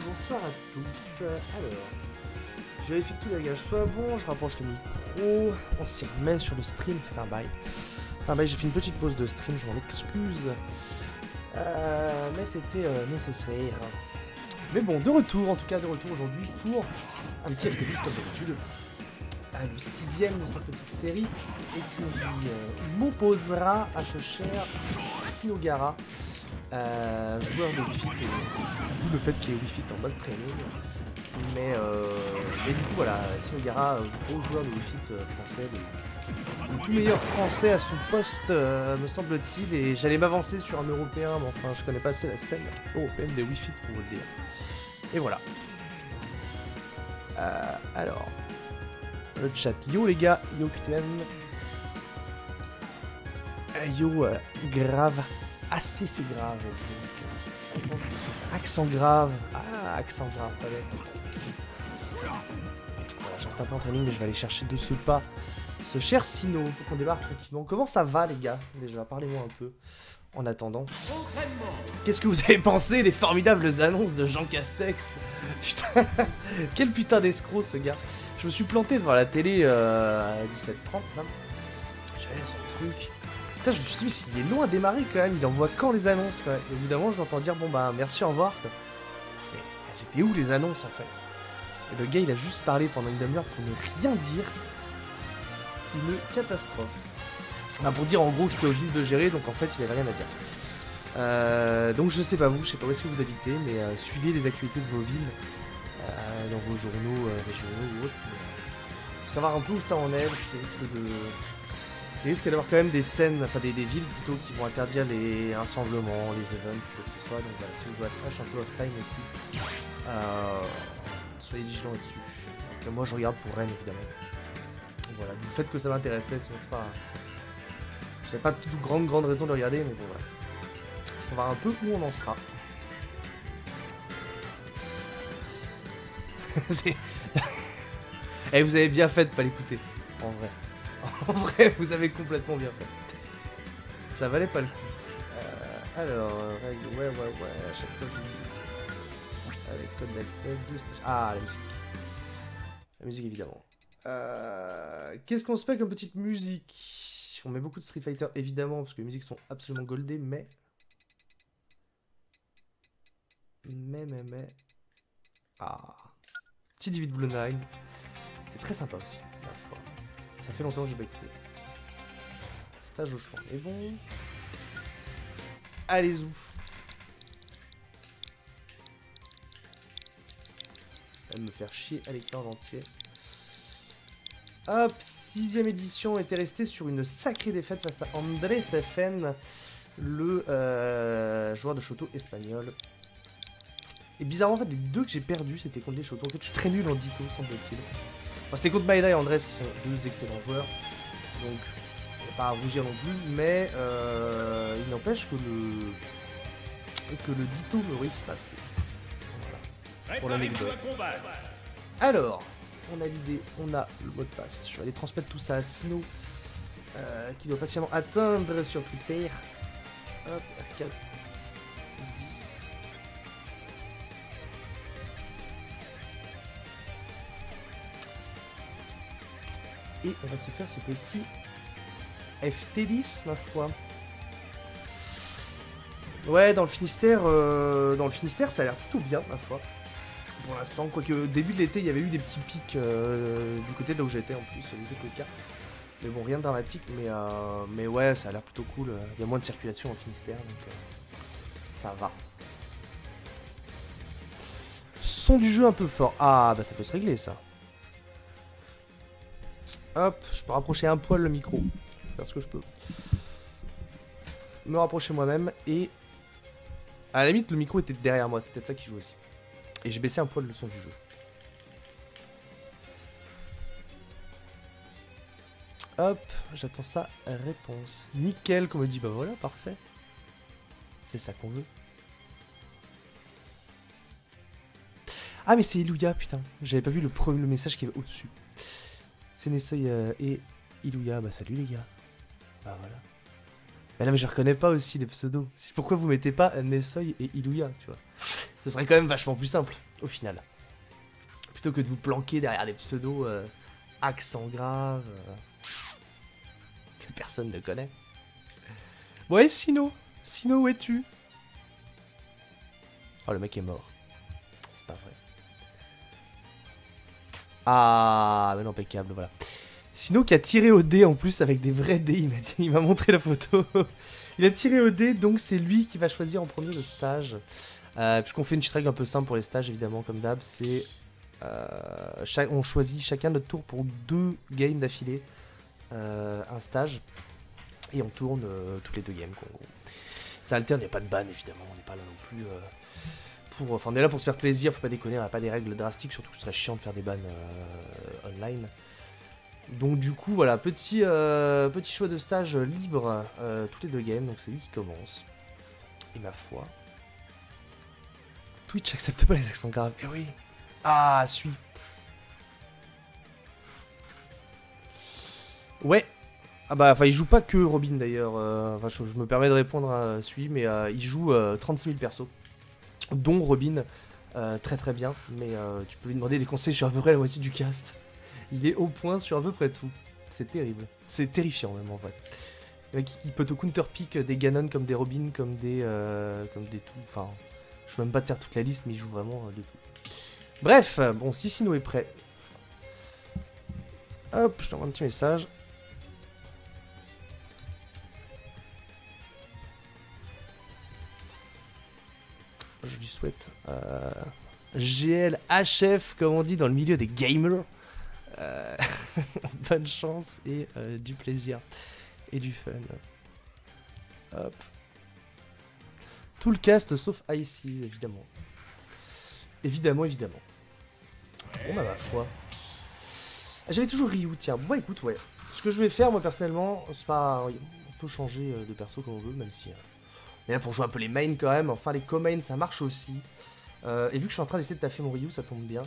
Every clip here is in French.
Bonsoir à tous. Alors, je vérifie que tous les réglages soient bons, je rapproche le micro, on s'y remet sur le stream, ça fait un bail. J'ai fait une petite pause de stream, je m'en excuse. Mais c'était nécessaire. Mais bon, de retour aujourd'hui pour un petit FTDis comme d'habitude. Le 6ème de cette petite série, et qui m'opposera à ce cher Sinogara. Joueur de Wii Fit, d'où le fait qu'il y ait Wii Fit en mode training. Mais du coup voilà, Sinogara, gros joueur de Wii Fit français, le plus meilleur français à son poste me semble-t-il, et j'allais m'avancer sur un européen, mais enfin je connais pas assez la scène européenne des Wii Fit pour vous le dire. Et voilà. Alors, le chat, yo les gars, yo Clem, yo grave. Assez c'est grave. Accent grave. Ah, accent grave, pas bête. Voilà, je reste un peu en training, mais je vais aller chercher de ce pas ce cher Sino pour qu'on démarre tranquillement. Comment ça va, les gars? Déjà, parlez-moi un peu en attendant. Qu'est-ce que vous avez pensé des formidables annonces de Jean Castex? Putain, quel putain d'escroc ce gars. Je me suis planté devant la télé à 17h30 là. J'avais son truc. Putain, je me suis dit, mais il est long à démarrer quand même, il envoie quand les annonces quoi. Et évidemment, je l'entends dire, bon bah merci, au revoir. Mais c'était où les annonces en fait? Et le gars, il a juste parlé pendant une demi-heure pour ne rien dire. Une catastrophe. Ah, pour dire en gros que c'était au ville de gérer, donc en fait, il avait rien à dire. Donc je sais pas vous, je sais pas où est-ce que vous habitez, mais suivez les actualités de vos villes, dans vos journaux régionaux ou autres. Faut savoir un peu où ça en est, parce qu'il risque de... Il risque d'avoir quand même des scènes, enfin des villes plutôt, qui vont interdire les rassemblements, les events, quoi que ce soit. Donc voilà, si vous jouez à Smash un peu offline aussi, soyez vigilants là-dessus. Donc moi je regarde pour Rennes évidemment. Donc voilà, du fait que ça m'intéressait, sinon je sais pas... J'avais pas de grande raison de regarder, mais bon voilà. Faut savoir un peu où on en sera. Et vous avez bien fait de pas l'écouter, en vrai. En vrai, vous avez complètement bien fait. Ça valait pas le coup. Alors, ouais, à chaque fois je... Avec code d'accès, juste... Ah, la musique. La musique, évidemment. Qu'est-ce qu'on se fait comme petite musique? On met beaucoup de Street Fighter, évidemment, parce que les musiques sont absolument goldées, mais... Ah. Petit David Blonheim. C'est très sympa aussi, la foi. Ça fait longtemps que j'ai pas écouté. Stage au choix. Et bon. Allez, ouf. Elle me faire chier à l'écran entier. Hop, 6ème édition était restée sur une sacrée défaite face à Andrés FN, le joueur de Shoto espagnol. Et bizarrement, en fait, les deux que j'ai perdus, c'était contre les Shoto. En fait, je suis très nul en Ditto, semble-t-il. Enfin, c'était contre Maeda et Andrés, qui sont deux excellents joueurs. Donc, il n'y a pas à rougir non plus. Mais il n'empêche que le Ditto me risque pas. Voilà. Pour l'anecdote. Alors, on a l'idée, on a le mot de passe. Je vais aller transmettre tout ça à Sino, qui doit patiemment atteindre sur Twitter. Hop, 4, 10. Et on va se faire ce petit FT10, ma foi. Ouais, dans le Finistère, ça a l'air plutôt bien, ma foi. Pour l'instant, quoique au début de l'été, il y avait eu des petits pics du côté de là où j'étais en plus, il y a eu des coca. Mais bon, rien de dramatique, mais ouais, ça a l'air plutôt cool. Il y a moins de circulation au Finistère, donc ça va. Son du jeu un peu fort. Ah, bah ça peut se régler, ça. Hop, je peux rapprocher un poil le micro. Je vais faire ce que je peux. Me rapprocher moi-même et... À la limite, le micro était derrière moi, c'est peut-être ça qui joue aussi. Et j'ai baissé un poil le son du jeu. Hop, j'attends sa réponse. Nickel, qu'on me dit, bah voilà, parfait. C'est ça qu'on veut. Ah, mais c'est Ilouya, putain. J'avais pas vu le message qui est au-dessus. C'est Nessoy et Ilouya. Bah salut les gars. Bah voilà. Mais là, mais je reconnais pas aussi les pseudos. Pourquoi vous mettez pas Nessoy et Ilouya, tu vois? Ce serait quand même vachement plus simple, au final. Plutôt que de vous planquer derrière des pseudos accent grave, que personne ne connaît. Ouais, Sino, où es-tu? Oh, le mec est mort. C'est pas vrai. Ah, mais non, impeccable, voilà. Sino qui a tiré au dé en plus avec des vrais dés, il m'a montré la photo. Il a tiré au dé, donc c'est lui qui va choisir en premier le stage. Puisqu'on fait une petite règle un peu simple pour les stages, évidemment, comme d'hab, c'est... on choisit chacun notre tour pour 2 games d'affilée, un stage, et on tourne tous les 2 games, quoi, en gros. Ça alterne, il n'y a pas de ban, évidemment, on n'est pas là non plus pour... Enfin, on est là pour se faire plaisir, faut pas déconner, on n'a pas des règles drastiques, surtout que ce serait chiant de faire des bans online. Donc du coup, voilà, petit choix de stage libre, tous les 2 games, donc c'est lui qui commence. Et ma foi... Twitch accepte pas les accents graves, eh oui. Ah, suis. Ouais. Ah bah, enfin, il joue pas que Robin d'ailleurs. Enfin, je me permets de répondre à Sui, mais il joue 36 000 persos, dont Robin. Très très bien, mais tu peux lui demander des conseils sur à peu près la moitié du cast. Il est au point sur à peu près tout. C'est terrible. C'est terrifiant même en vrai. Le mec, il peut te counterpick des Ganon comme des Robin, comme des tout. Enfin, je peux même pas te faire toute la liste, mais il joue vraiment de tout. Bref, bon, si Sino est prêt. Hop, je t'envoie un petit message. Je lui souhaite GL HF, comme on dit dans le milieu des gamers. Bonne chance et du plaisir. Et du fun. Hop. Tout le cast sauf Ices, évidemment. Évidemment. Bon bah ma foi. J'avais toujours Ryu, tiens. Bon bah écoute, ouais. Ce que je vais faire, moi personnellement, c'est pas... On peut changer de perso comme on veut, même si... on est là pour jouer un peu les mains quand même. Enfin, les co-mains, ça marche aussi. Et vu que je suis en train d'essayer de taffer mon Ryu, ça tombe bien.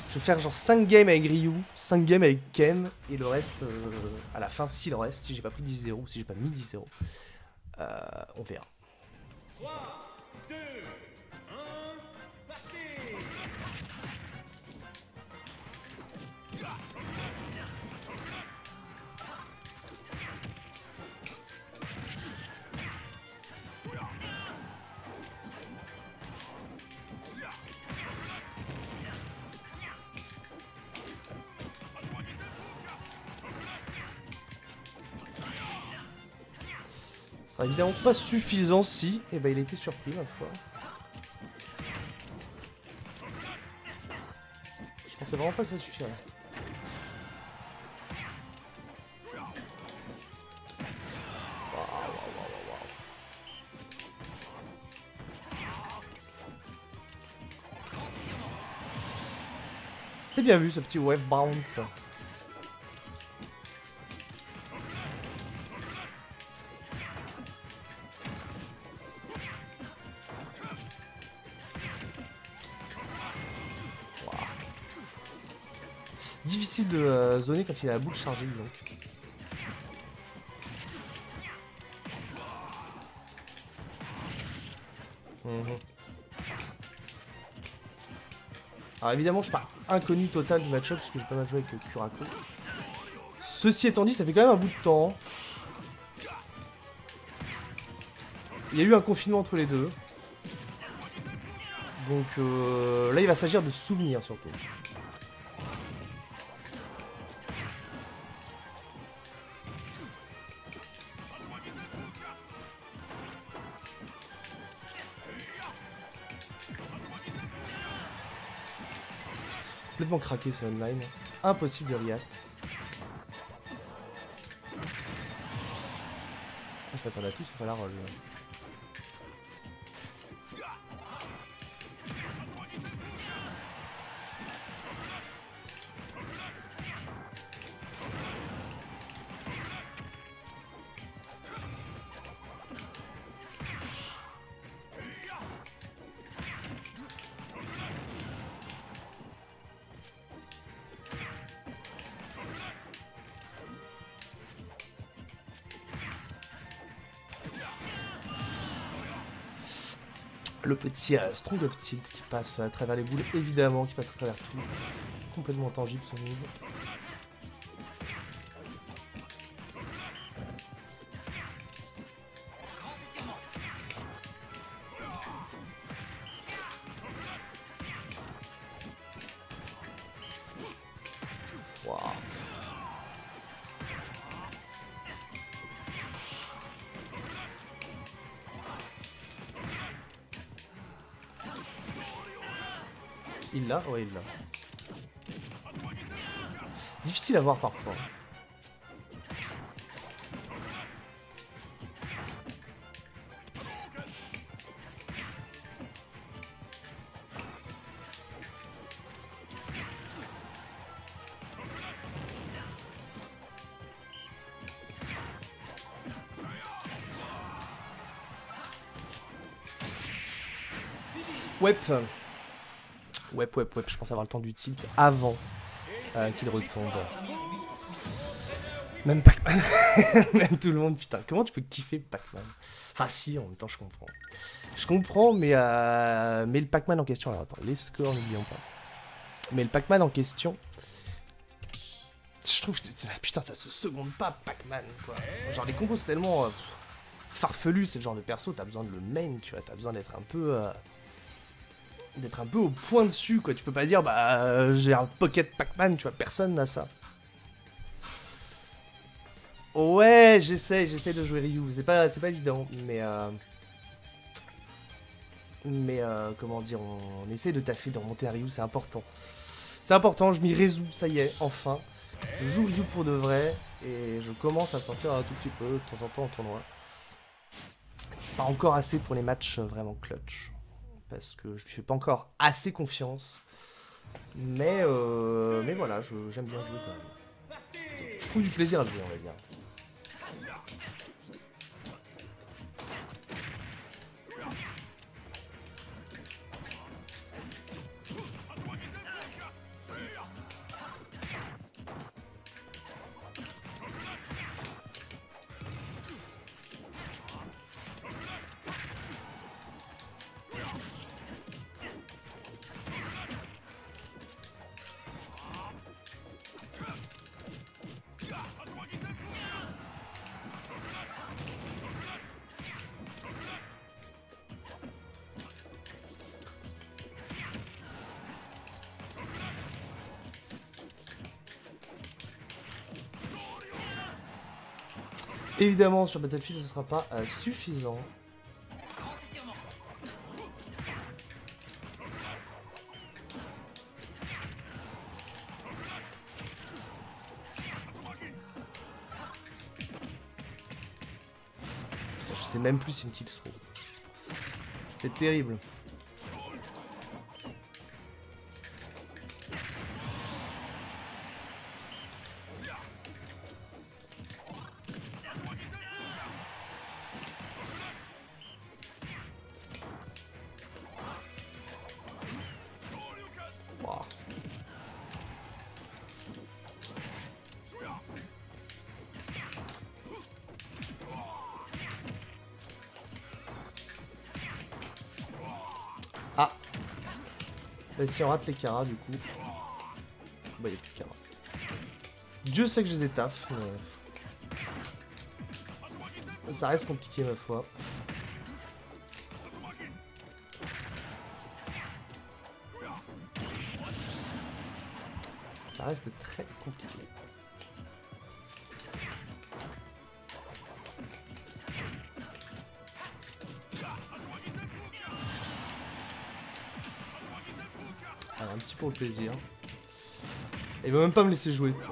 Je vais faire genre 5 games avec Ryu, 5 games avec Ken, et le reste, à la fin, s'il en reste, si j'ai pas pris 10-0, ou si j'ai pas mis 10-0, on verra. 3, 2, 1, parti! Ce sera évidemment pas suffisant si, et bah il a été surpris ma foi. Je pensais vraiment pas que ça suffirait. C'était bien vu ce petit wave bounce. Difficile de zoner quand il a la boule chargée donc. Alors évidemment je suis pas inconnu total du match-up parce que j'ai pas mal joué avec Kurako. Ceci étant dit, ça fait quand même un bout de temps. Il y a eu un confinement entre les deux. Donc là, il va s'agir de souvenirs surtout. Complètement craqué ce online. Impossible de react. Ah, je m'attendais à tout sauf à la roll. Le petit strong up tilt qui passe à travers les boules, évidemment, qui passe à travers tout. Complètement tangible ce move. Waouh. Il l'a? Ouais, il l'a. Difficile à voir parfois. Wep. Je pense avoir le temps du tilt avant qu'il retombe. Même Pac-Man. Même tout le monde, putain. Comment tu peux kiffer Pac-Man? Enfin si, en même temps je comprends. Je comprends, mais le Pac-Man en question... Alors attends, les scores, n'oublions pas. Mais le Pac-Man en question... Je trouve que putain, ça se seconde pas Pac-Man, quoi. Genre les combos c'est tellement farfelu, c'est le genre de perso, t'as besoin de le main, tu vois. T'as besoin d'être un peu... d'être un peu au point dessus, quoi. Tu peux pas dire, bah, j'ai un Pocket Pac-Man, tu vois, personne n'a ça. Ouais, j'essaie de jouer Ryu, c'est pas évident, mais comment dire, on essaie de taffer, de remonter à Ryu, c'est important. C'est important, je m'y résous, ça y est, enfin. Je joue Ryu pour de vrai, et je commence à me sortir un tout petit peu, de temps en temps, en tournoi. Pas encore assez pour les matchs vraiment clutch. Parce que je lui fais pas encore assez confiance. Mais voilà, j'aime bien jouer quand même. Je trouve du plaisir à jouer, on va dire. Évidemment, sur Battlefield, ce sera pas suffisant. Putain, je sais même plus si une kill throw. C'est terrible. Ah. Bah, si on rate les Kara du coup. Bah y'a plus de Kara. Dieu sait que je les étaffe, mais... ça reste compliqué ma foi. Ça reste très compliqué. Alors, un petit pour le plaisir. Il va même pas me laisser jouer, tu sais.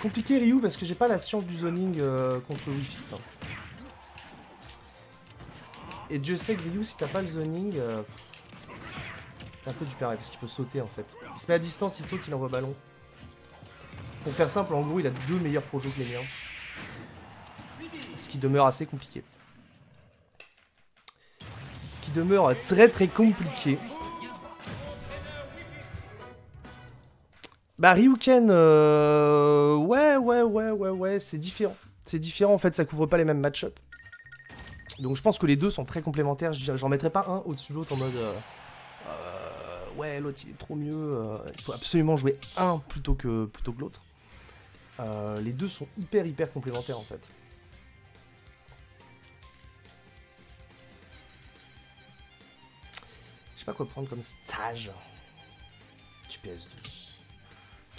Compliqué Ryu parce que j'ai pas la science du zoning contre Wi-Fi. Hein. Et Dieu sait que Ryu, si t'as pas le zoning, t'as un peu du pareil parce qu'il peut sauter en fait. Il se met à distance, il saute, il envoie ballon. Pour faire simple, en gros, il a 2 meilleurs projets que les miens. Ce qui demeure assez compliqué. Ce qui demeure très très compliqué. Bah Ryuken, ouais, c'est différent. C'est différent, en fait, ça couvre pas les mêmes match-up. Donc je pense que les deux sont très complémentaires. J'en mettrai pas un au-dessus de l'autre en mode... ouais, l'autre il est trop mieux. Il faut absolument jouer un plutôt que l'autre. Les deux sont hyper complémentaires en fait. Je sais pas quoi prendre comme stage. Du PS2.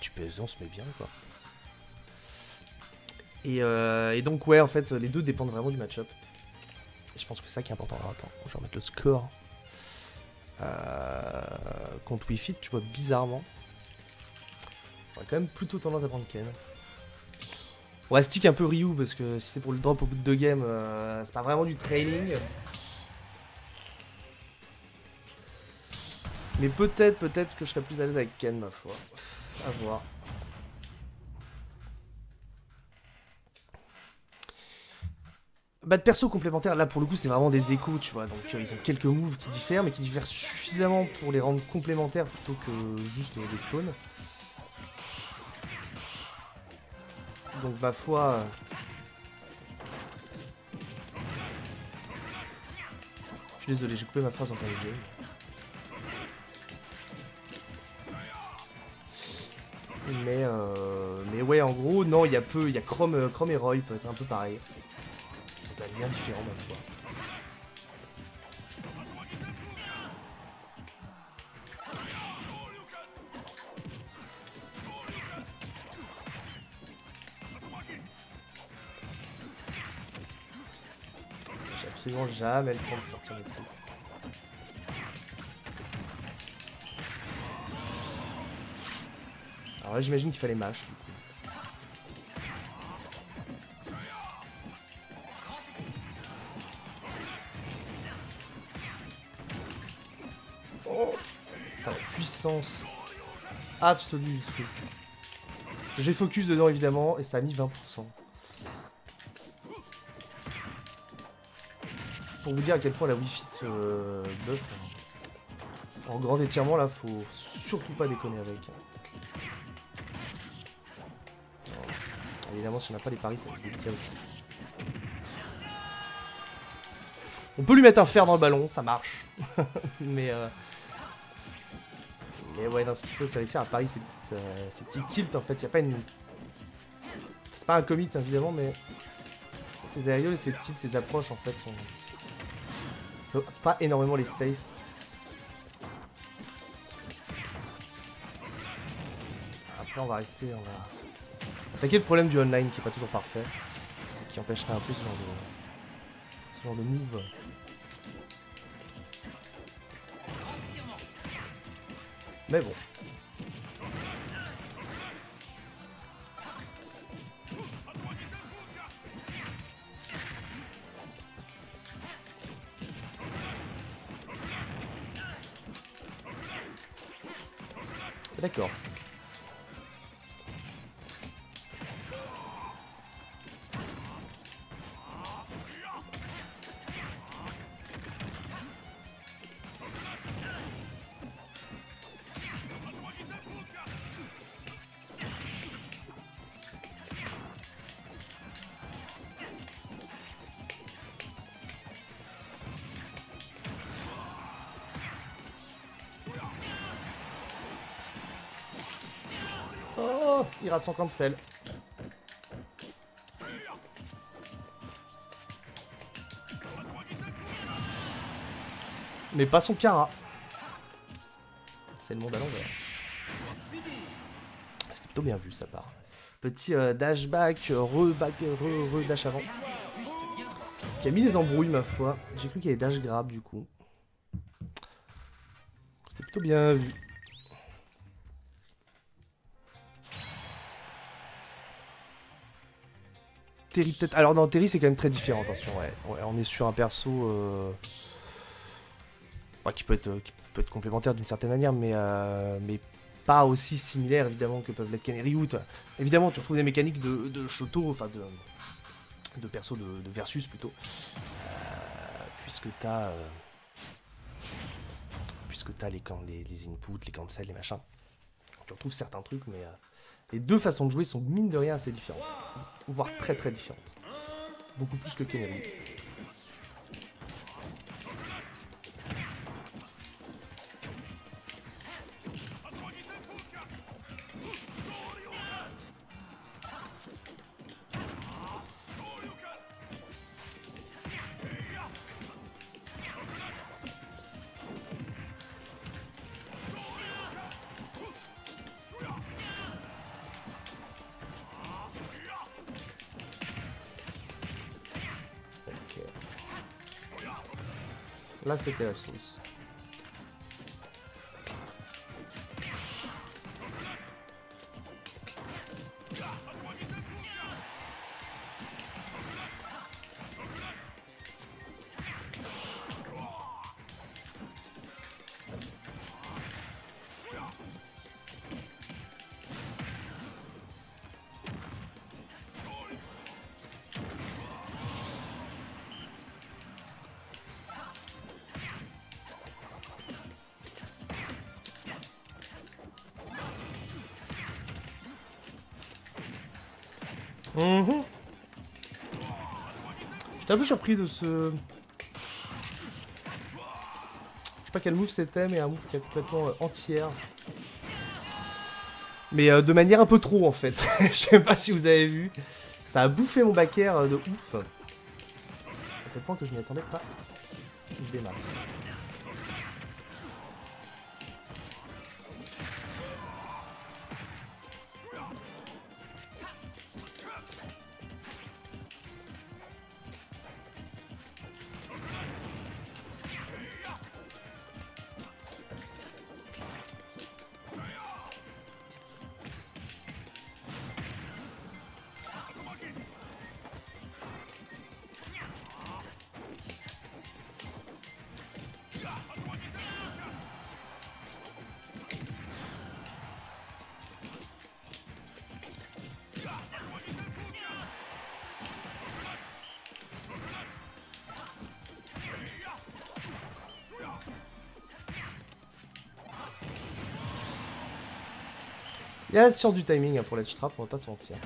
Du PS2 on se met bien quoi. Et donc ouais en fait les deux dépendent vraiment du match-up. Et je pense que c'est ça qui est important. Alors attends, je vais remettre le score. Contre Wii Fit, tu vois bizarrement. J'aurais quand même plutôt tendance à prendre Ken. On va stick un peu Ryu parce que si c'est pour le drop au bout de 2 games, c'est pas vraiment du trailing. Mais peut-être que je serais plus à l'aise avec Ken ma foi. À voir. Bah de perso complémentaires, là pour le coup c'est vraiment des échos tu vois, donc ils ont quelques moves qui diffèrent mais qui diffèrent suffisamment pour les rendre complémentaires plutôt que juste des clones. Donc ma foi... Je suis désolé, j'ai coupé ma phrase en plein milieu. Mais ouais en gros, non il y a Chrome et Roy peut être un peu pareil. Bien différent ma foi. J'ai absolument jamais le temps de sortir mes trucs. Alors là j'imagine qu'il fallait mash. Absolue du truc. J'ai focus dedans évidemment et ça a mis 20%. Pour vous dire à quel point la Wii Fit buff. En grand étirement là, faut surtout pas déconner avec. Alors, évidemment si on n'a pas les paris ça va être délicat aussi. On peut lui mettre un fer dans le ballon, ça marche. Mais ouais, non, ce qu'il faut, c'est réussir à parier ces petites tilts en fait. Y a pas une. C'est pas un commit évidemment, mais ces aériaux et ces tilts, ces approches en fait sont. Pas énormément les space. Après, on va rester. On va attaquer le problème du online qui est pas toujours parfait. Qui empêcherait un peu ce genre de move. Mais bon. D'accord. Il rate son cancel. mais pas son Kara. C'est le monde à l'envers. C'était plutôt bien vu sa part. Petit dash back, dash avant. Qui a mis les embrouilles ma foi. J'ai cru qu'il y avait dash grab du coup. C'était plutôt bien vu. Terry peut-être. Alors non, Terry c'est quand même très différent, attention, ouais. On est sur un perso qui peut être complémentaire d'une certaine manière, mais pas aussi similaire évidemment que peuvent l'être Ken et Ryu. Évidemment tu retrouves des mécaniques de Shoto, enfin de perso de versus plutôt. Puisque t'as les inputs, les cancels, les machins. Tu retrouves certains trucs, mais les deux façons de jouer sont mine de rien assez différentes. Voire très très différentes. Beaucoup plus que Ken et Ryu. Là, c'était la sauce. J'étais un peu surpris de ce... Je sais pas quel move c'était, mais un move qui est complètement entière. Mais de manière un peu trop en fait. Je sais pas si vous avez vu. Ça a bouffé mon back air de ouf. À tel point que je n'y attendais pas des masses. Il y a la science du timing hein, pour l'edge trap, on va pas se mentir.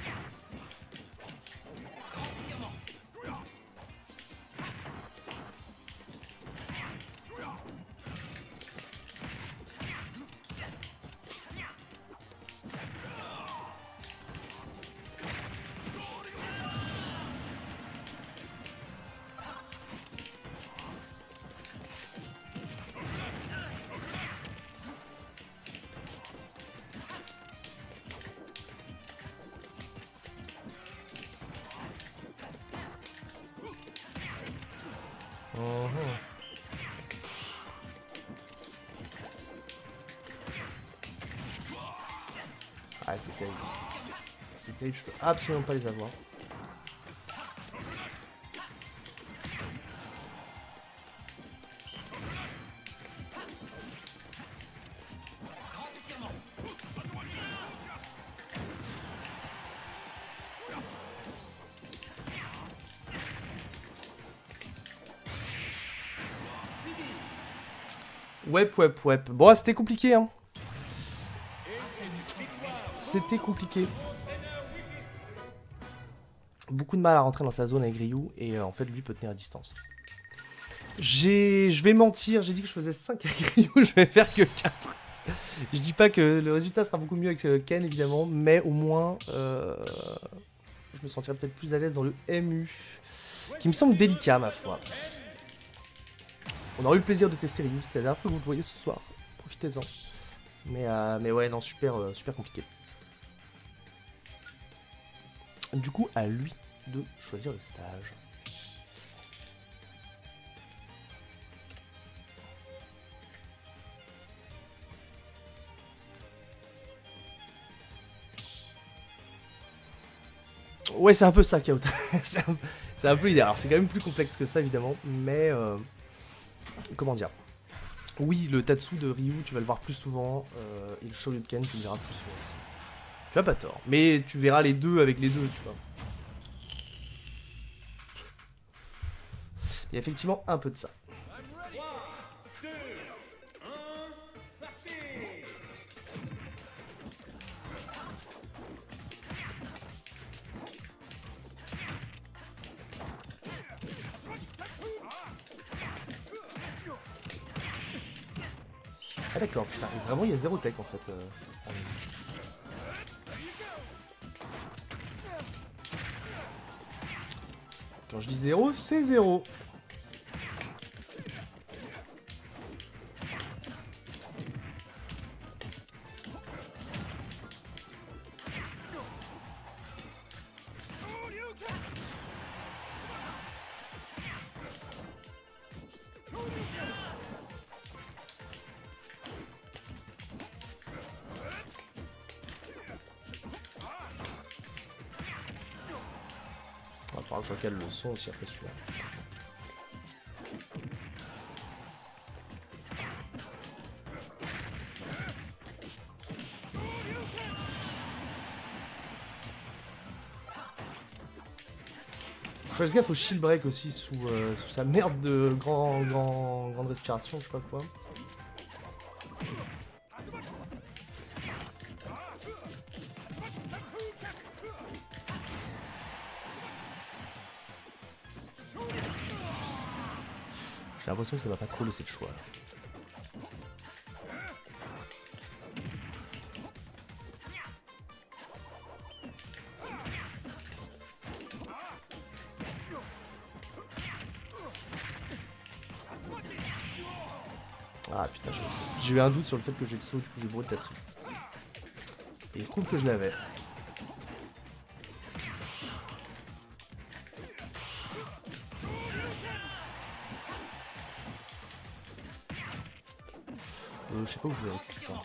Ah, c'est terrible. C'est terrible, je peux absolument pas les avoir. Ouais. Bon, c'était compliqué, hein. C'était compliqué. Beaucoup de mal à rentrer dans sa zone avec Ryu et en fait lui peut tenir à distance. Je vais mentir, j'ai dit que je faisais 5 avec Ryu, je vais faire que 4. Je dis pas que le résultat sera beaucoup mieux avec Ken évidemment, mais au moins je me sentirais peut-être plus à l'aise dans le MU, qui me semble délicat ma foi. On aura eu le plaisir de tester Ryu, c'était la dernière fois que vous le voyez ce soir. Profitez-en. Mais ouais, non, super compliqué. Du coup, à lui de choisir le stage. Ouais, c'est un peu ça, Chaos. c'est un peu l'idée. Alors, c'est quand même plus complexe que ça, évidemment. Mais, comment dire? Oui, le Tatsu de Ryu, tu vas le voir plus souvent. Et le Shoryuken, tu le verras plus souvent aussi. Tu as pas tort. Mais tu verras les deux avec les deux, tu vois. Il y a effectivement un peu de ça. 3, 2, 1, parti. Ah d'accord, putain, vraiment il y a zéro tech en fait. Quand je dis zéro, c'est zéro. Il va falloir que je recale le son aussi après celui-là. Faut faire gaffe au shield break aussi sous sa merde de grande respiration, je sais pas quoi. J'ai l'impression que ça va pas trop laisser le choix là. Ah putain, j'ai eu un doute sur le fait que j'ai le saut, du coup j'ai brûlé Tatsu. Et il se trouve que je l'avais. Je sais pas où je vais avec cette histoire.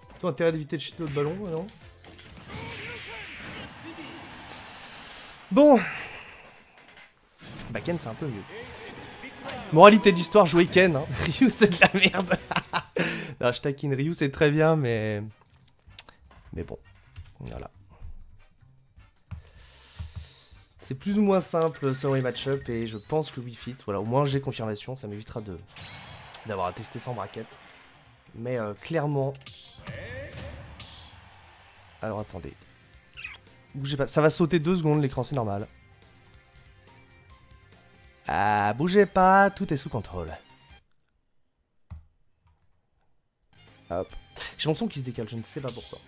Plutôt intérêt d'éviter de cheater notre ballon, non? Bon. Bah Ken c'est un peu mieux. Moralité d'histoire, jouer Ken, hein. Ryu c'est de la merde. Non, je taquine, Ryu c'est très bien, mais bon, voilà. C'est plus ou moins simple ce match-up et je pense que Wii Fit, voilà, au moins j'ai confirmation, ça m'évitera d'avoir à tester sans braquette. Mais clairement... Alors attendez. Bougez pas, ça va sauter 2 secondes l'écran, c'est normal. Ah, bougez pas, tout est sous contrôle. Hop. J'ai mon son qui se décale, je ne sais pas pourquoi.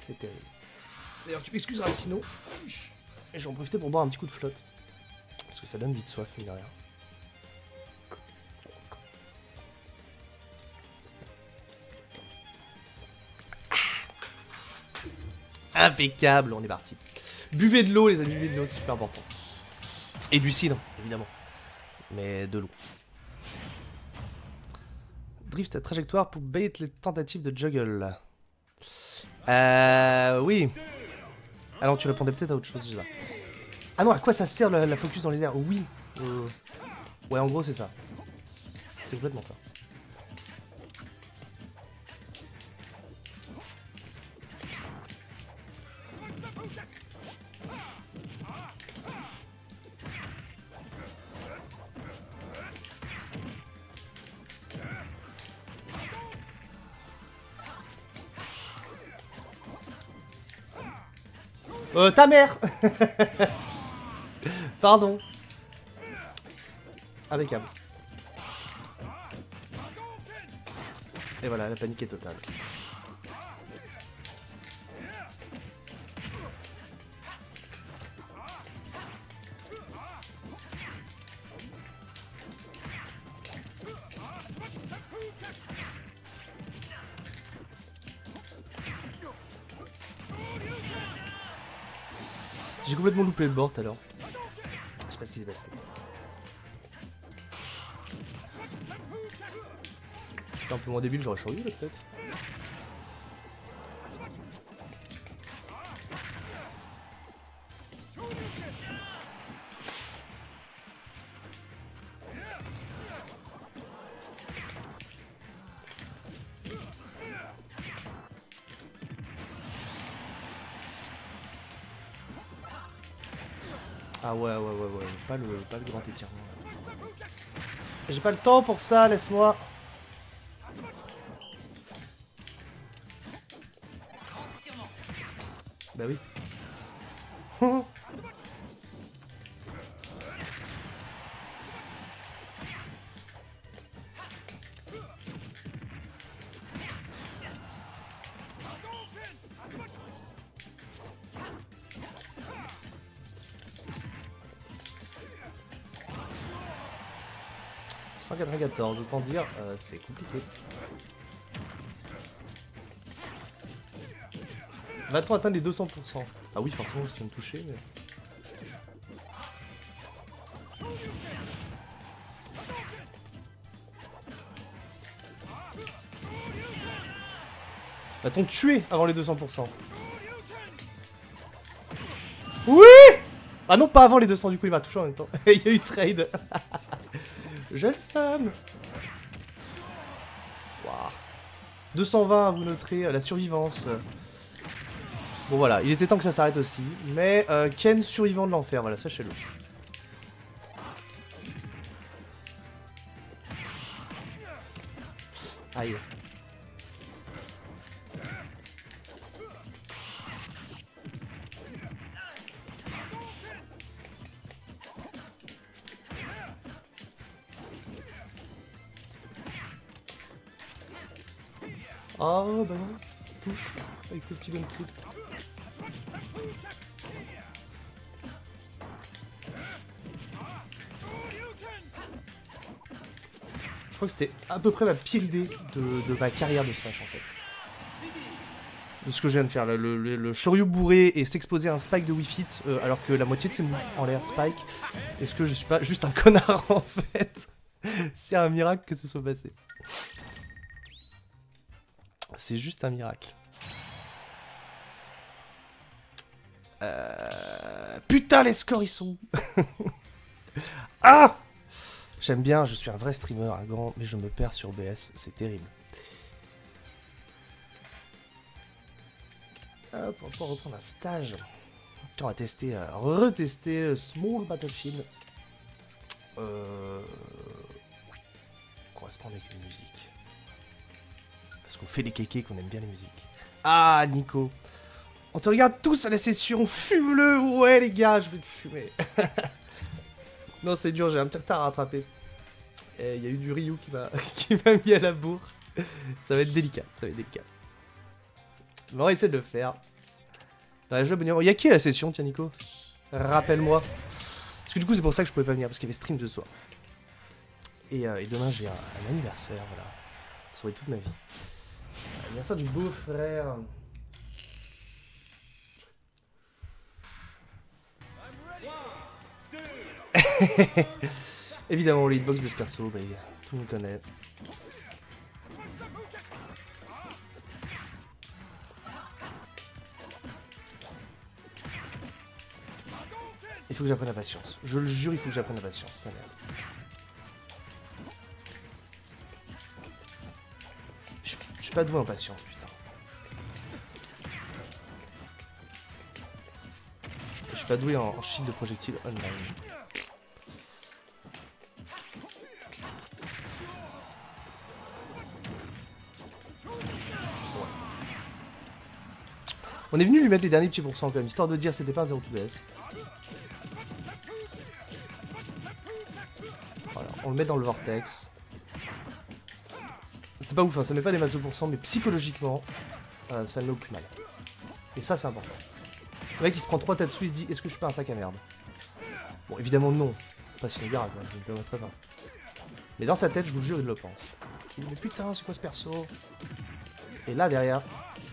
C'est terrible. D'ailleurs, tu m'excuseras sinon. Et j'en profite pour boire un petit coup de flotte. Parce que ça donne vite soif, mine de rien. Impeccable, on est parti. Buvez de l'eau, les amis, buvez de l'eau, c'est super important. Et du cidre, évidemment. Mais de l'eau. drift à trajectoire pour bait les tentatives de juggle. Oui. Ah non, tu répondais peut-être à autre chose déjà. Ah non, à quoi ça sert la focus dans les airs? Oui. Ouais, en gros, c'est ça. C'est complètement ça. Ta mère. Pardon. Impeccable. Et voilà, la panique est totale. J'ai complètement loupé le board alors. Je sais pas ce qui s'est passé. J'étais un peu moins débile, j'aurais choisi là peut-être. Ah ouais, pas le grand étirement. J'ai pas le temps pour ça, laisse-moi. Bah oui. Autant dire, c'est compliqué. Va-t-on atteindre les 200%? Ah oui, forcément, je viens de toucher, mais... Va-t-on tuer avant les 200%? Oui! Ah non, pas avant les 200, du coup, il m'a touché en même temps. Il y a eu trade. Je le somme. Wow. 220, vous noterez la survivance. Bon voilà, il était temps que ça s'arrête aussi. Mais Ken survivant de l'enfer, voilà, sachez-le. Aïe. Oh bah non, touche avec le petit gun trip. Je crois que c'était à peu près ma pire idée de ma carrière de Smash en fait. De ce que je viens de faire, le Shoryu bourré et s'exposer à un spike de Wii Fit alors que la moitié de ses moves en l'air spike. Est-ce que je suis pas juste un connard en fait? C'est un miracle que ce soit passé. C'est juste un miracle. Putain, les scores ils sont où? Ah! J'aime bien, je suis un vrai streamer, un grand, mais je me perds sur BS, c'est terrible. Hop, on va pouvoir reprendre un stage. On va tester, retester Small Battlefield. On va se prendre avec une musique. Parce qu'on fait des kékés, qu'on aime bien les musiques. Ah, Nico. On te regarde tous à la session, fume-le. Ouais, les gars, je vais te fumer. Non, c'est dur, j'ai un petit retard à rattraper. Il y a eu du Ryu qui m'a mis à la bourre. Ça va être délicat, ça va être délicat. On va essayer de le faire. Il y a qui à la session, tiens, Nico? Rappelle-moi. Parce que du coup, c'est pour ça que je pouvais pas venir, parce qu'il y avait stream ce soir. Et demain, j'ai un anniversaire, voilà. Sauver toute ma vie. Anniversaire du beau-frère. Évidemment, le hitbox de ce perso, bah, tout le monde connaît. Il faut que j'apprenne la patience. Je le jure, il faut que j'apprenne la patience, sa mère. Je suis pas doué en patience, putain. Je suis pas doué en shield de projectiles online. On est venu lui mettre les derniers petits pourcents quand même, histoire de dire c'était pas un 0 to DS. Voilà, on le met dans le vortex. C'est pas ouf, hein, ça met pas des masses de pourcents, mais psychologiquement, ça ne met aucun mal. Et ça, c'est important. Le mec, il se prend 3 Tatsu, il se dit, est-ce que je suis pas un sac à merde? Bon, évidemment non. Pas si grave, je ne me permettrai pas. Mais dans sa tête, je vous jure, il le pense. Il dit, mais putain, c'est quoi ce perso? Et là, derrière,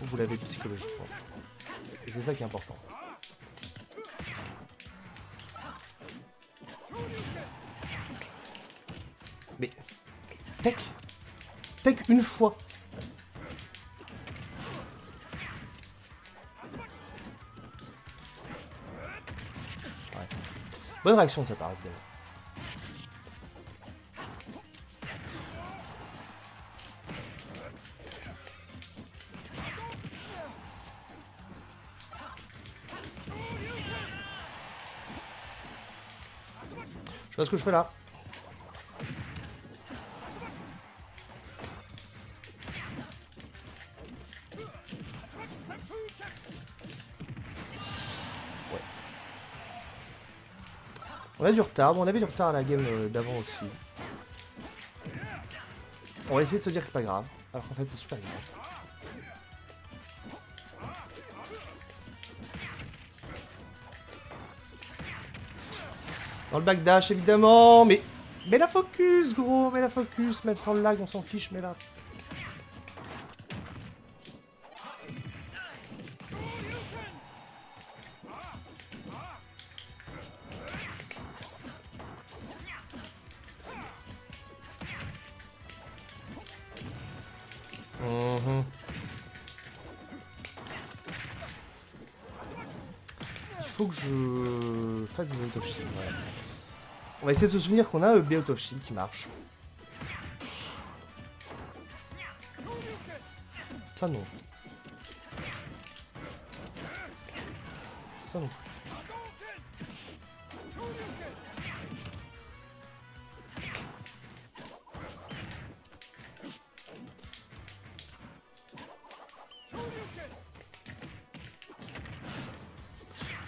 vous l'avez psychologiquement. Et c'est ça qui est important. Mais... Tech une fois. Ouais. Bonne réaction de sa part, évidemment. Je sais pas ce que je fais là. Ouais. On a du retard, bon, on avait du retard à la game d'avant aussi. On va essayer de se dire que c'est pas grave, alors qu'en fait c'est super grave. Dans le backdash évidemment, mais la focus gros, mais la focus, même sans le lag on s'en fiche, mais là. Il faut que je fasse des out of shield. Ouais. On va essayer de se souvenir qu'on a un B out of shield qui marche. Ça non. Ça non.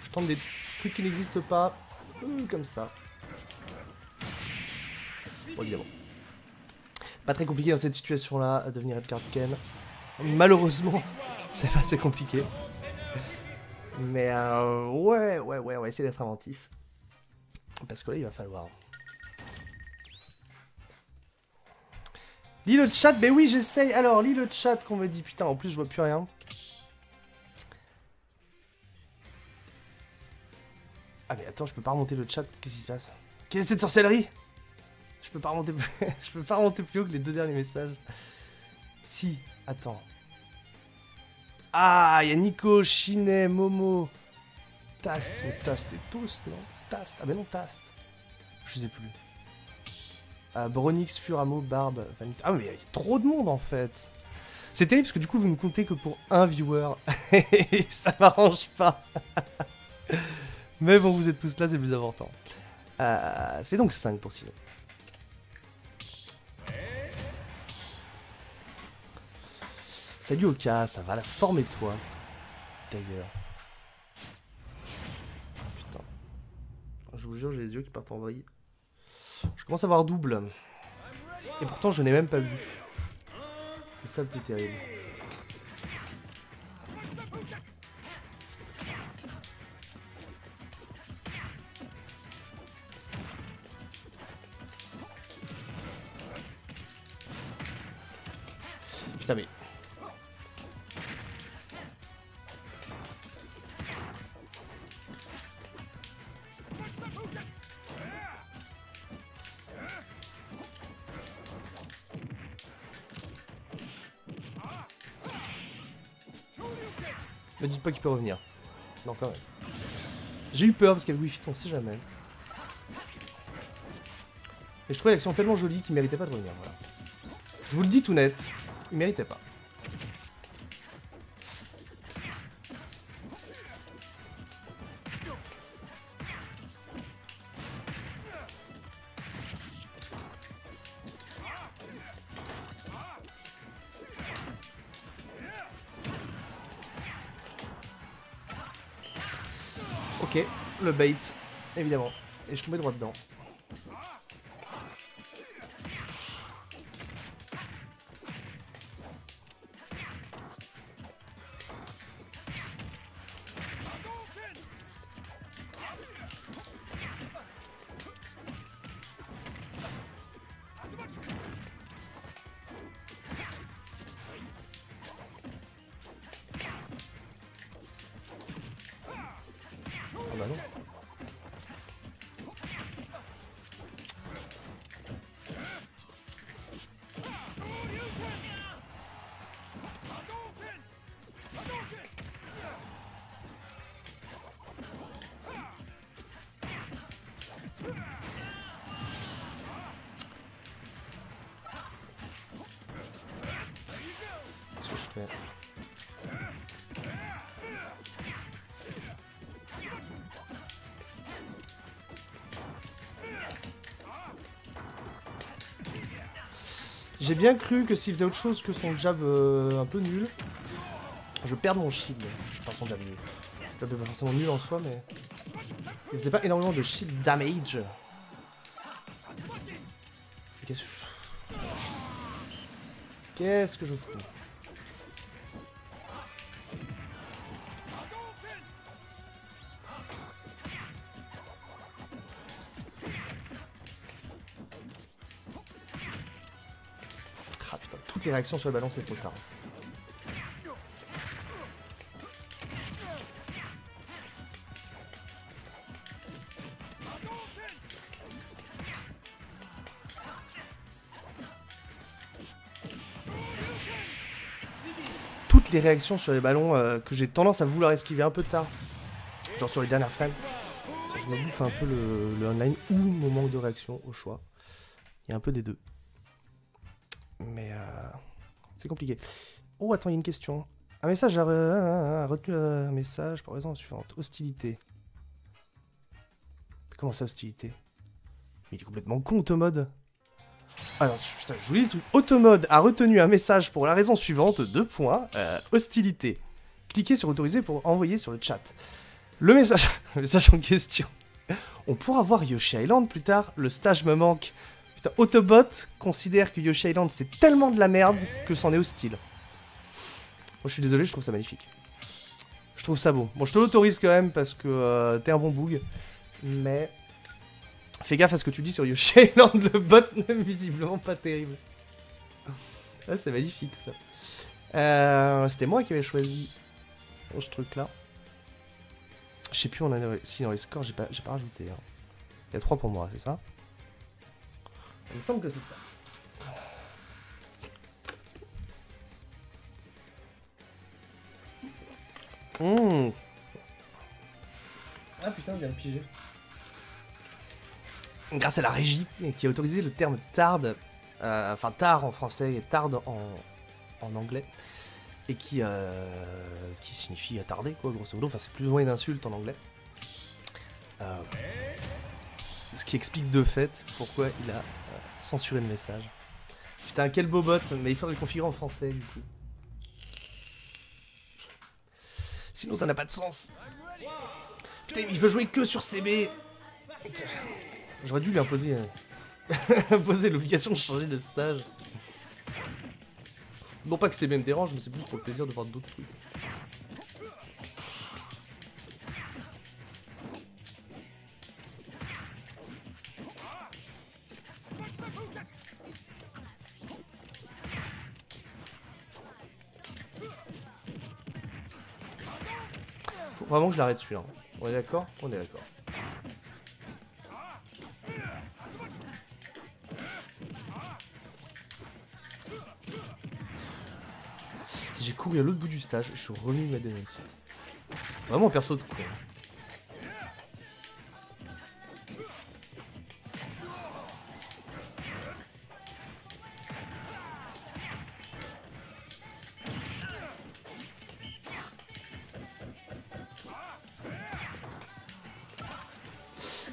Je tente des trucs qui n'existent pas. Comme ça. Bon, évidemment. Pas très compliqué dans cette situation-là, à devenir Edgar Ken. Malheureusement, c'est pas assez compliqué. Mais ouais, on va essayer d'être inventif. Parce que là, il va falloir. Lis le chat, ben oui, j'essaye. Alors, lis le chat qu'on me dit. Putain, en plus, je vois plus rien. Ah mais attends, je peux pas remonter le chat, qu'est-ce qui se passe? Quelle est cette sorcellerie? Je peux pas remonter plus... je peux pas remonter plus haut que les 2 derniers messages. Si, attends. Ah, il y a Nico, Chinet, Momo, Tast, mais Tast et Toast, non? Tast, ah ben non, Tast. Je sais plus. Bronix, Furamo, Barbe, Vanity. Ah mais il y a trop de monde en fait. C'est terrible parce que du coup vous ne comptez que pour un viewer. Et ça m'arrange pas. Mais bon, vous êtes tous là, c'est le plus important. Ça fait donc 5 pour Sino. Salut Oka, ça va, la forme et toi? D'ailleurs. Putain. Je vous jure, j'ai les yeux qui partent en vrille. Je commence à avoir double. Et pourtant, je n'ai même pas vu. C'est ça le plus terrible. Putain mais... Me dites pas qu'il peut revenir. Non quand même. J'ai eu peur parce qu'avec Wii Fit, on sait jamais. Et je trouvais l'action tellement jolie qu'il méritait pas de revenir, voilà. Je vous le dis tout net, il méritait pas. Ok, le bait, évidemment. Et je tombais droit dedans. Ah bah non. Qu'est-ce que je fais? J'ai bien cru que s'il faisait autre chose que son jab un peu nul, je perds mon shield. Enfin, son jab nul. Le jab est pas forcément nul en soi, mais... il faisait pas énormément de shield damage. Qu'est-ce que je... Qu'est-ce que je fous? Ah putain, toutes les réactions sur le ballon, c'est trop tard. Toutes les réactions sur les ballons que j'ai tendance à vouloir esquiver un peu tard, genre sur les dernières frames, je me bouffe un peu le online ou mon manque de réaction au choix. Il y a un peu des deux. Mais c'est compliqué. Oh, attends, il y a une question. Un message a retenu un message pour raison suivante. Hostilité. Comment ça, hostilité? Mais il est complètement con, Automode. Alors, putain, je vous lis le truc. Automode a retenu un message pour la raison suivante. 2 points. Hostilité. Cliquez sur autoriser pour envoyer sur le chat. Le message, le message en question. On pourra voir Yoshi Island plus tard. Le stage me manque. Putain, Autobot considère que Yoshi Island c'est tellement de la merde que c'en est hostile. Moi je suis désolé, je trouve ça magnifique. Je trouve ça beau. Bon, je te l'autorise quand même parce que t'es un bon boug. Mais fais gaffe à ce que tu dis sur Yoshi Island, le bot n'est visiblement pas terrible. Ah, c'est magnifique ça. C'était moi qui avais choisi ce truc là. Je sais plus, si dans les scores j'ai pas rajouté. Hein. Il y a 3 pour moi, c'est ça? Il me semble que c'est ça. Mmh. Ah putain, je viens de piger. Grâce à la régie qui a autorisé le terme tarde, enfin tard en français et tarde en anglais, et qui signifie attarder quoi, grosso modo. Enfin, c'est plus ou moins une insulte en anglais. Ce qui explique de fait pourquoi il a censuré le message. Putain, quel beau bot, mais il faudrait le configurer en français du coup. Sinon ça n'a pas de sens. Putain, il veut jouer que sur CB. J'aurais dû lui imposer, imposer l'obligation de changer de stage. Non pas que CB me dérange, mais c'est plus pour le plaisir de voir d'autres trucs. Faut vraiment que je l'arrête celui-là. On est d'accord? On est d'accord. J'ai couru à l'autre bout du stage et je suis revenu à des Vraiment perso de quoi.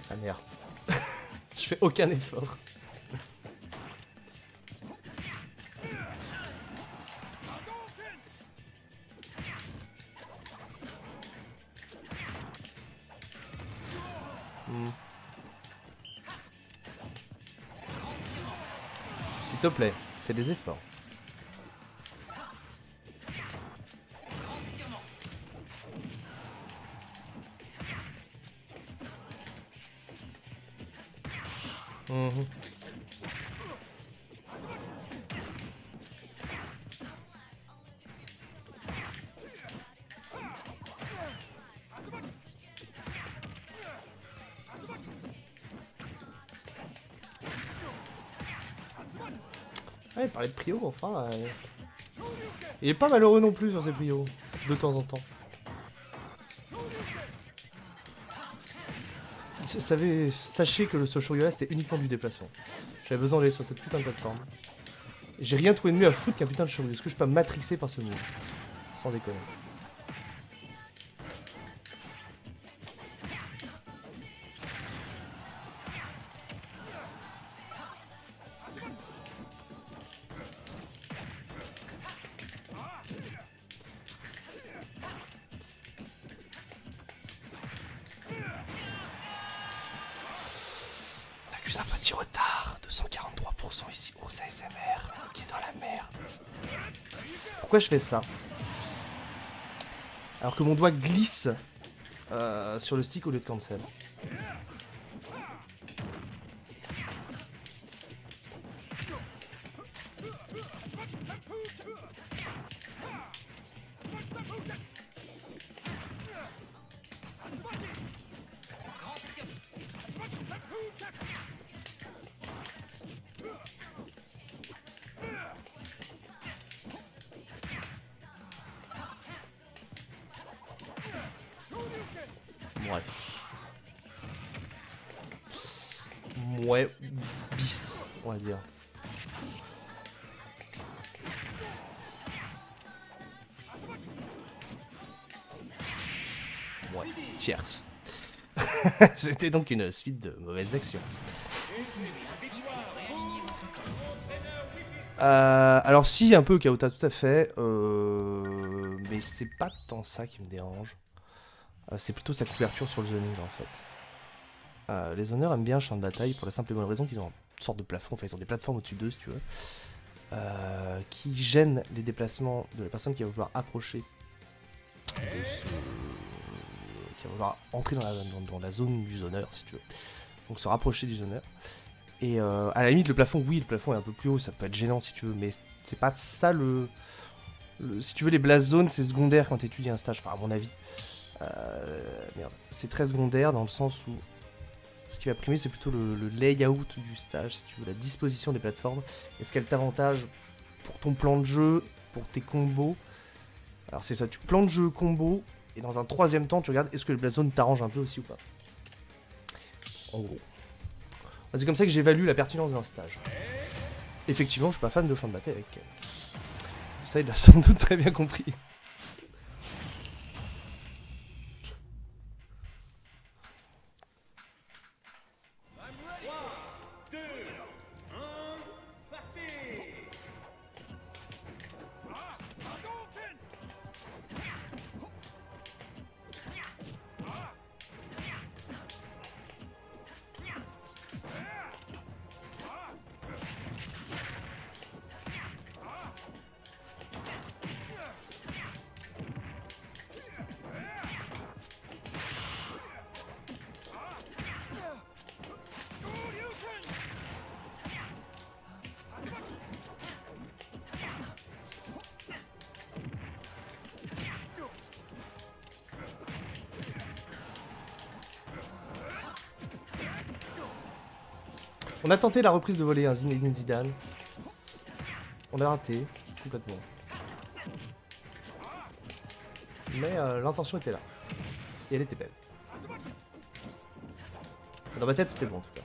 Sa mère. Je fais aucun effort. S'il te plaît, fais des efforts. Ah, il parlait de Prio, enfin. Il est pas malheureux non plus sur ses Prio, de temps en temps. Sachez que ce Shoryuken c'était uniquement du déplacement. J'avais besoin d'aller sur cette putain de plateforme. J'ai rien trouvé de mieux à foutre qu'un putain de Shoryu. Est-ce que je peux pas matrixer par ce move? Sans déconner. On accuse un petit retard de 143% ici. Oh, ça ASMR qui est dans la merde. Pourquoi je fais ça? Alors que mon doigt glisse sur le stick au lieu de cancel. Ouais, bis, on va dire. Ouais, tierce. C'était donc une suite de mauvaises actions. Alors si, un peu Kaota, tout à fait. Mais c'est pas tant ça qui me dérange. C'est plutôt sa couverture sur le zoning en fait. Les honneurs aiment bien un champ de bataille pour la simple et bonne raison qu'ils ont une sorte de plafond, enfin ils ont des plateformes au-dessus d'eux si tu veux, qui gênent les déplacements de la personne qui va vouloir approcher de ce... qui va vouloir entrer dans la zone du zoneur si tu veux. Donc se rapprocher du zoneur. Et à la limite le plafond, oui le plafond est un peu plus haut, ça peut être gênant si tu veux, mais c'est pas ça le... Si tu veux les blast zones c'est secondaire quand tu étudies un stage, enfin à mon avis. Merde, c'est très secondaire dans le sens où ce qui va primer c'est plutôt le layout du stage, si tu veux, la disposition des plateformes. Est-ce qu'elle t'avantage pour ton plan de jeu, pour tes combos? Alors c'est ça, tu plans de jeu combo, et dans un troisième temps tu regardes est-ce que le blast zone t'arrange un peu aussi ou pas. En gros. C'est comme ça que j'évalue la pertinence d'un stage. Effectivement je suis pas fan de champ de bataille avec elle. Ça il l'a sans doute très bien compris. On a tenté la reprise de voler un Zinedine Zidane. On a raté, complètement. Mais l'intention était là. Et elle était belle. Dans ma tête, c'était bon en tout cas.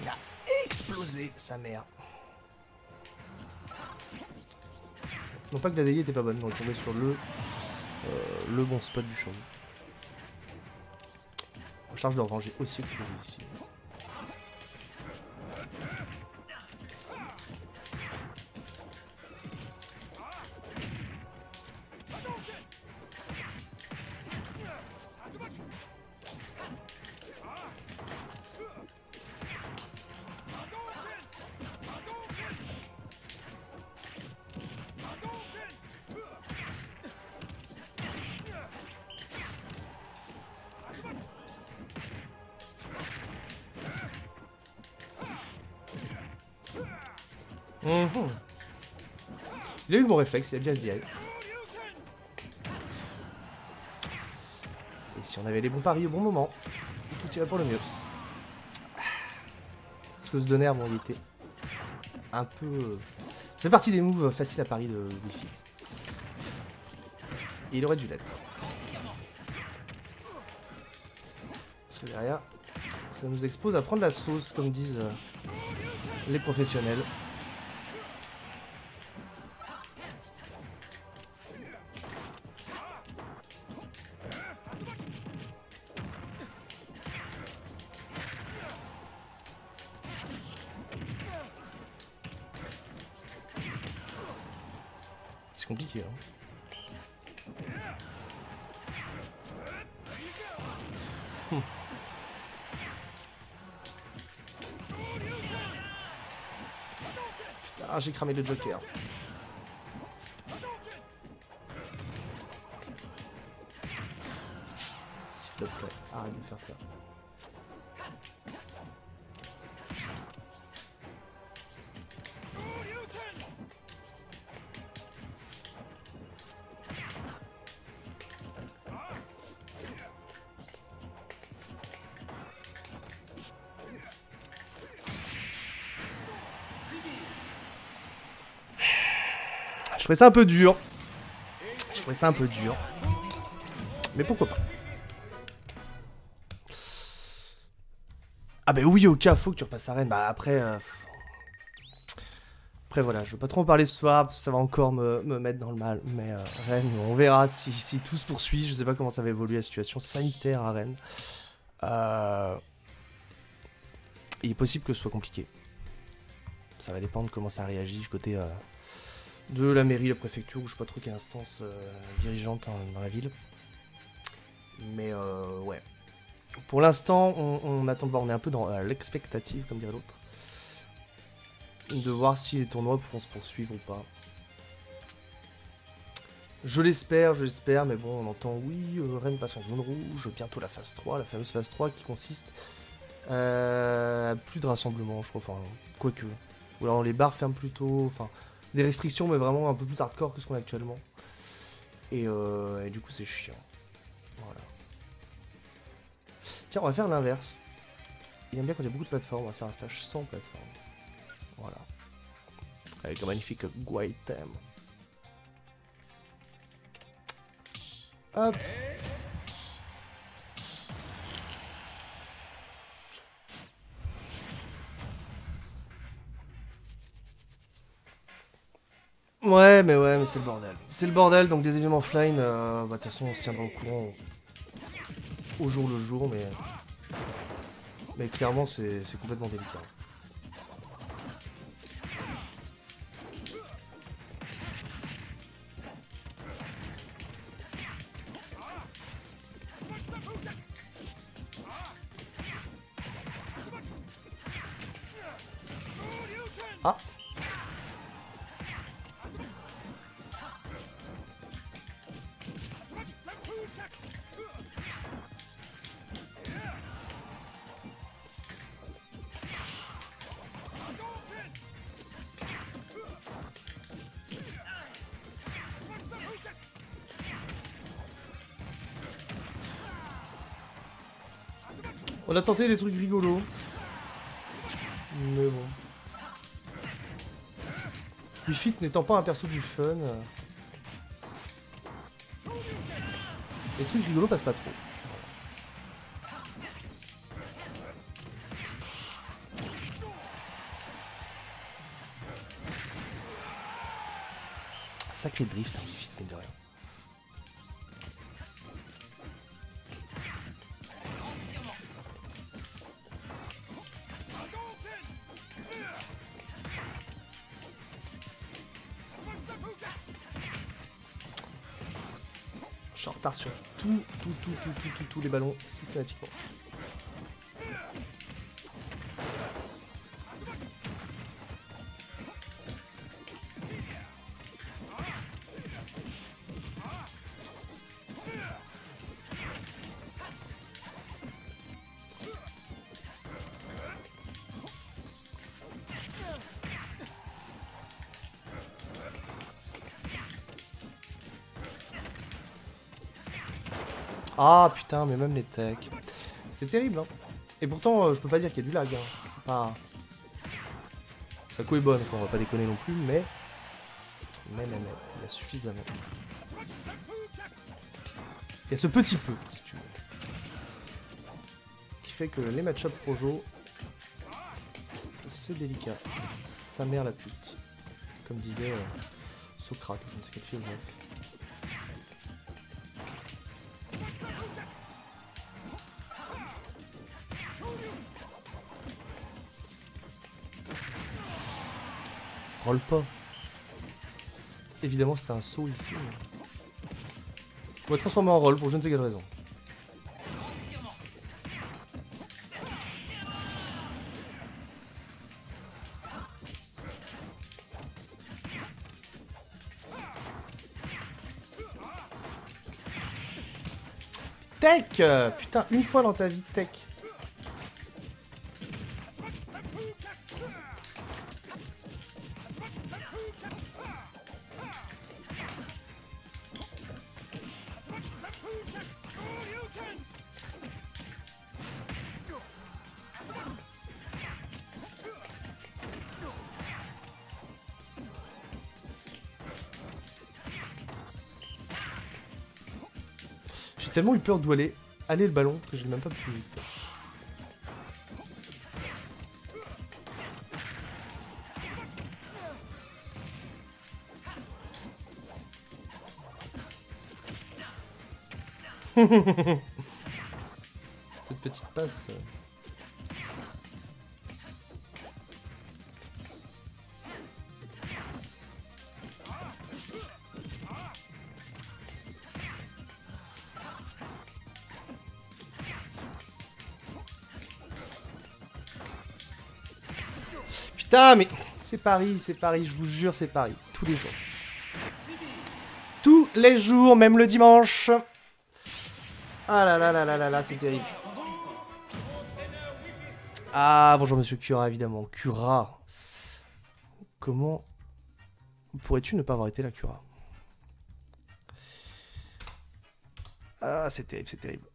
Il a explosé sa mère. Non pas que la DI était pas bonne, mais on est tombé sur le bon spot du show. Charge de revanche, j'ai aussi explosé ici. Il a eu mon réflexe, il a bien se direct. Et si on avait les bons paris au bon moment, tout irait pour le mieux. Parce que ce donner, bon, il était un peu... Ça fait partie des moves faciles à pari de Wii Fit. Et il aurait dû l'être. Parce que derrière, ça nous expose à prendre la sauce, comme disent les professionnels. C'est compliqué, hein. Putain, j'ai cramé le Joker. S'il te plaît, arrête de faire ça. Je trouvais ça un peu dur. Mais pourquoi pas. Ah bah oui, au cas, faut que tu repasses à Rennes. Bah après... Après voilà, je veux pas trop en parler ce soir, parce que ça va encore me mettre dans le mal. Mais Rennes, on verra si tout se poursuit. Je sais pas comment ça va évoluer la situation sanitaire à Rennes. Il est possible que ce soit compliqué. Ça va dépendre de comment ça réagit du côté... de la mairie, la préfecture, ou je sais pas trop quelle instance dirigeante dans la ville. Mais ouais. Pour l'instant, on attend de voir, on est un peu dans l'expectative, comme dirait l'autre. De voir si les tournois pourront se poursuivre ou pas. Je l'espère, mais bon, on entend, oui, Rennes passe en zone rouge, bientôt la phase 3, la fameuse phase 3 qui consiste à plus de rassemblement, je crois, enfin, quoique. Ou alors les bars ferment plus tôt, enfin... Des restrictions, mais vraiment un peu plus hardcore que ce qu'on a actuellement. Et du coup, c'est chiant. Voilà. Tiens, on va faire l'inverse. Il aime bien quand il y a beaucoup de plateformes. On va faire un stage sans plateforme. Voilà. Avec un magnifique Guaitem. Hop. Ouais, mais c'est le bordel. C'est le bordel, donc des événements offline, bah de toute façon on se tiendra au courant au jour le jour, mais clairement c'est complètement délicat. Ah. On a tenté des trucs rigolos. Mais bon. Wii Fit n'étant pas un perso du fun. Les trucs rigolos passent pas trop. sacré drift, hein, vite, mine de rien. Je suis en retard sur tous les ballons, systématiquement. Ah putain, mais même les techs. C'est terrible, hein. Et pourtant, je peux pas dire qu'il y a du lag, hein. C'est pas... Sa co est bonne, quoi. On va pas déconner non plus, mais... Mais, il y a suffisamment. Il y a ce petit peu, si tu veux. Qui fait que les match-up projo... C'est délicat. Sa mère la pute. Comme disait Socrate, ou je ne sais quel philosophe. Roll pas. Évidemment c'était un saut ici. Mais... On va transformer en roll pour je ne sais quelle raison. Tech. Putain, une fois dans ta vie, tech. J'ai tellement eu peur d'où aller le ballon que je l'ai même pas pu vite. Cette petite passe. Putain, mais c'est Paris, je vous jure, c'est Paris. Tous les jours. Tous les jours, même le dimanche. Ah là là là là là là, c'est terrible. Ah, bonjour monsieur Cura, évidemment. Cura. Comment pourrais-tu ne pas avoir été la Cura? Ah, c'est terrible, c'est terrible.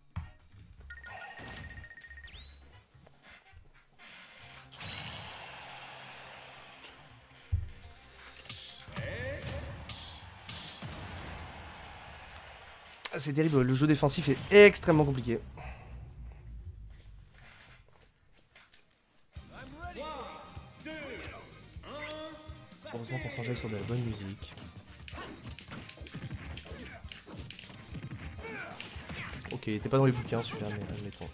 C'est terrible, le jeu défensif est extrêmement compliqué. Heureusement qu'on s'enjaille sur de la bonne musique. Ok, il était pas dans les bouquins celui-là, mais admettons.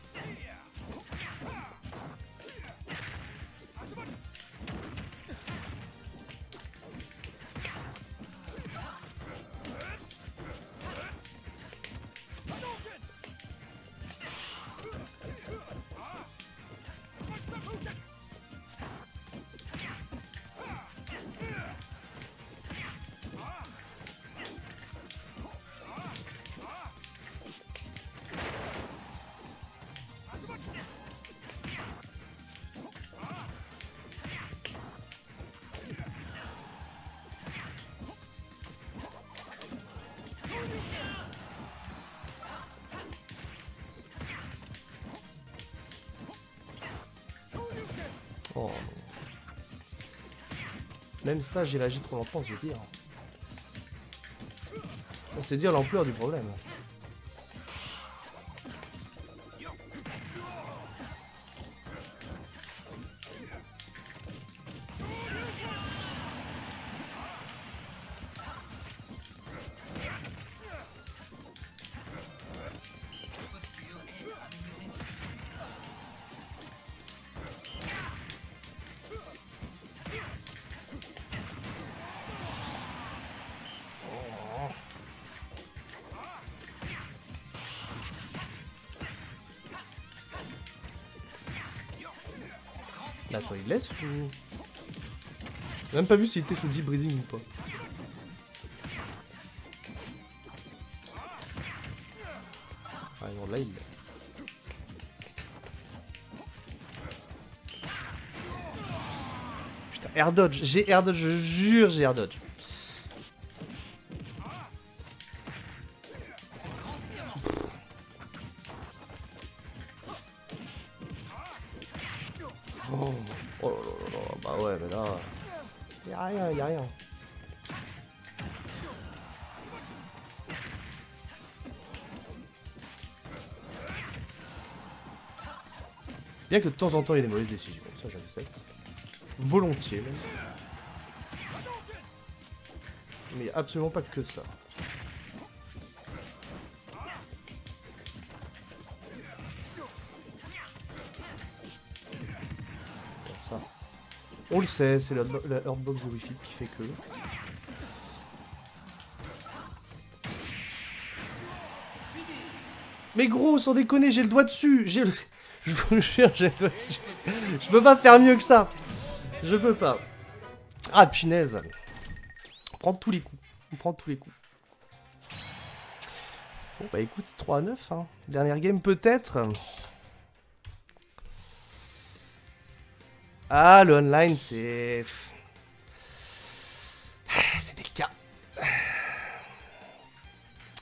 Oh. Même ça, j'ai réagi trop longtemps, c'est dire. C'est dire l'ampleur du problème. Là, attends, il laisse ou... J'ai même pas vu s'il était sous deep breathing ou pas. Ah non, là, il... Putain, air dodge. J'ai air dodge, je jure, j'ai air dodge. Oh, oh là là là, bah ouais, mais là... Y'a rien, y'a rien. Bien que de temps en temps il y ait des mauvaises décisions, ça j'accepte. Volontiers même. Mais absolument pas que ça. Ça. On le sait, c'est la Hurtbox de Wi-Fi qui fait que... Mais gros, sans déconner, j'ai le doigt dessus. J'ai le... Je vous jure, j'ai le doigt dessus. Je peux pas faire mieux que ça. Je peux pas. Ah, punaise. On prend tous les coups. On prend tous les coups. Bon, bah écoute, 3-9. Hein. Dernière game, peut-être. Ah, le online, c'est... C'est délicat.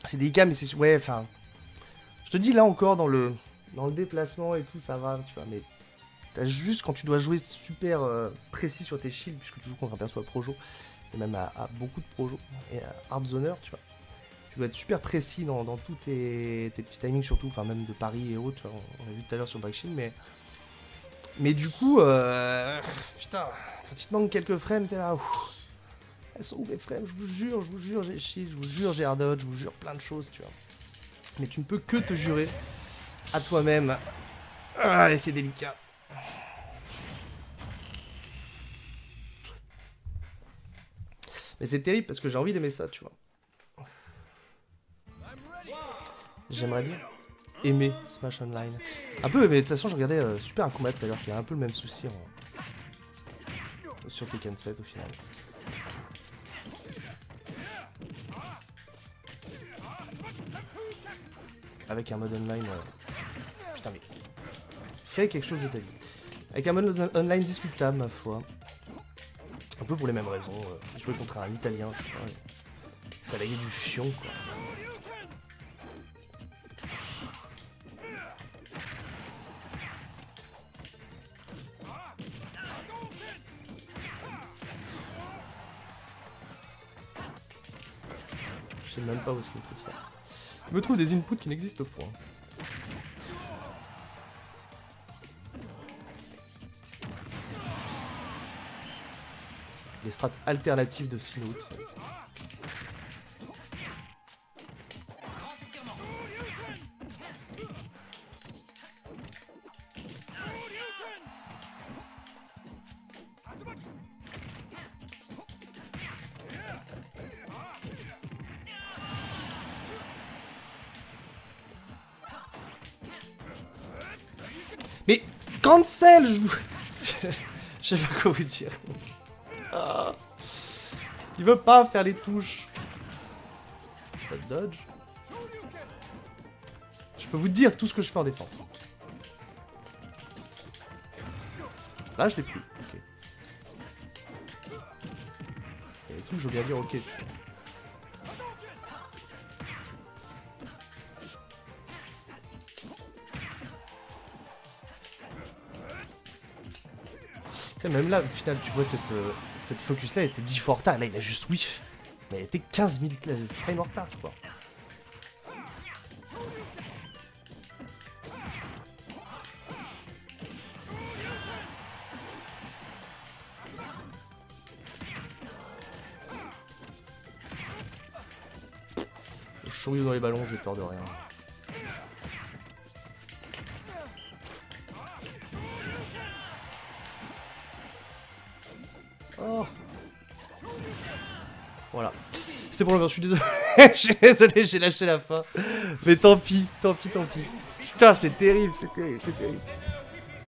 C'est délicat, mais c'est... Ouais, enfin... Je te dis, là encore, dans le déplacement et tout, ça va, tu vois, mais... T'as juste quand tu dois jouer super précis sur tes shields, puisque tu joues contre un perso à Projo, et même à beaucoup de Projo, et à Hardzoner, tu vois. Tu dois être super précis dans tous tes petits timings, surtout, enfin même de Paris et autres, on l'a vu tout à l'heure sur Break Shield, mais du coup, putain, quand il te manque quelques frames, t'es là, ouf, elles sont où mes frames, je vous jure, j'ai shield, je vous jure, j'ai air dodge, je vous jure plein de choses, tu vois. Mais tu ne peux que te jurer à toi-même. Ah, et c'est délicat. Mais c'est terrible parce que j'ai envie d'aimer ça, tu vois. J'aimerais bien aimer Smash Online. Un peu, mais de toute façon, je regardais Super Combat tout à l'heure qui a un peu le même souci sur Tekken 7 au final. Avec un mode online... Putain, mais... Fais quelque chose de ta vie. Avec un mode online discutable, ma foi. Un peu pour les mêmes raisons. Jouer contre un Italien, je sais pas. Ça laguait du fion, quoi. Je sais même pas où est-ce qu'il me trouve ça. Il me trouve des inputs qui n'existent pas. Des strats alternatives de Sinnoh. Mais cancel, je sais pas quoi vous dire. Ah. Il veut pas faire les touches. Pas de dodge. Je peux vous dire tout ce que je fais en défense. Là, je l'ai plus. Ok. Il y a des trucs, je veux bien dire ok. Tu vois. Même là, au final, tu vois, cette focus-là, elle était 10 fois en retard. Là, il a juste whiff. Mais elle était 15 000 frames en retard, quoi. Le Shoryu dans les ballons, j'ai peur de rien. Oh. Voilà. C'était pour le moment, je suis désolé. Je suis désolé, j'ai lâché la fin. Mais tant pis, tant pis, tant pis. Putain, c'est terrible, c'est terrible, c'est terrible.